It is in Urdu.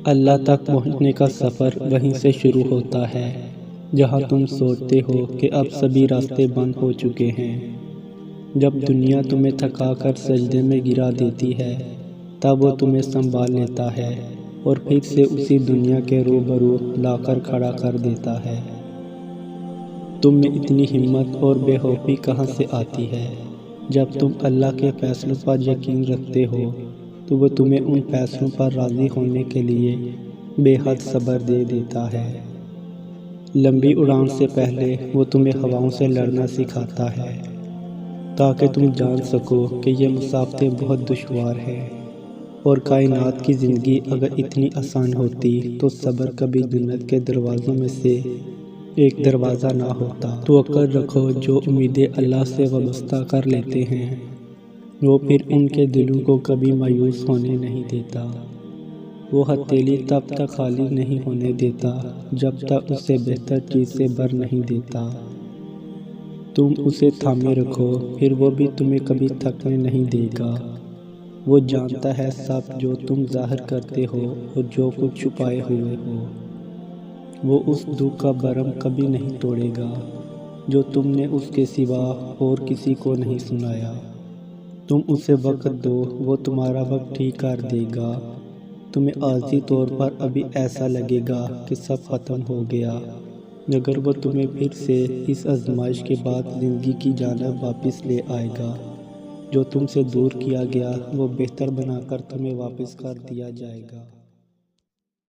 اللہ تک پہنچنے کا سفر وہیں سے شروع ہوتا ہے جہاں تم سوچتے ہو کہ اب سبھی راستے بند ہو چکے ہیں۔ جب دنیا تمہیں تھکا کر سجدے میں گرا دیتی ہے تب وہ تمہیں سنبھال لیتا ہے اور پھر سے اسی دنیا کے روبرو لا کر کھڑا کر دیتا ہے۔ تم میں اتنی ہمت اور بے خوفی کہاں سے آتی ہے؟ جب تم اللہ کے فیصلوں پر یقین رکھتے ہو تو وہ تمہیں ان فیصلوں پر راضی ہونے کے لیے بے حد صبر دے دیتا ہے۔ لمبی اڑان سے پہلے وہ تمہیں ہواؤں سے لڑنا سکھاتا ہے تاکہ تم جان سکو کہ یہ مسافت بہت دشوار ہے اور کائنات کی زندگی اگر اتنی آسان ہوتی تو صبر کبھی جنت کے دروازوں میں سے ایک دروازہ نہ ہوتا۔ توکل رکھو، جو امیدیں اللہ سے وابستہ کر لیتے ہیں وہ پھر ان کے دلوں کو کبھی مایوس ہونے نہیں دیتا۔ وہ ہتھیلی تب تک خالی نہیں ہونے دیتا جب تک اسے بہتر چیز سے بھر نہیں دیتا۔ تم اسے تھامے رکھو، پھر وہ بھی تمہیں کبھی تھکنے نہیں دے گا۔ وہ جانتا ہے سب جو تم ظاہر کرتے ہو اور جو کچھ چھپائے ہوئے ہو۔ وہ اس دکھ کا بھرم کبھی نہیں توڑے گا جو تم نے اس کے سوا اور کسی کو نہیں سنایا۔ تم اسے وقت دو، وہ تمہارا وقت ٹھیک کر دے گا۔ تمہیں عارضی طور پر ابھی ایسا لگے گا کہ سب ختم ہو گیا، مگر وہ تمہیں پھر سے اس آزمائش کے بعد زندگی کی جانب واپس لے آئے گا۔ جو تم سے دور کیا گیا وہ بہتر بنا کر تمہیں واپس کر دیا جائے گا۔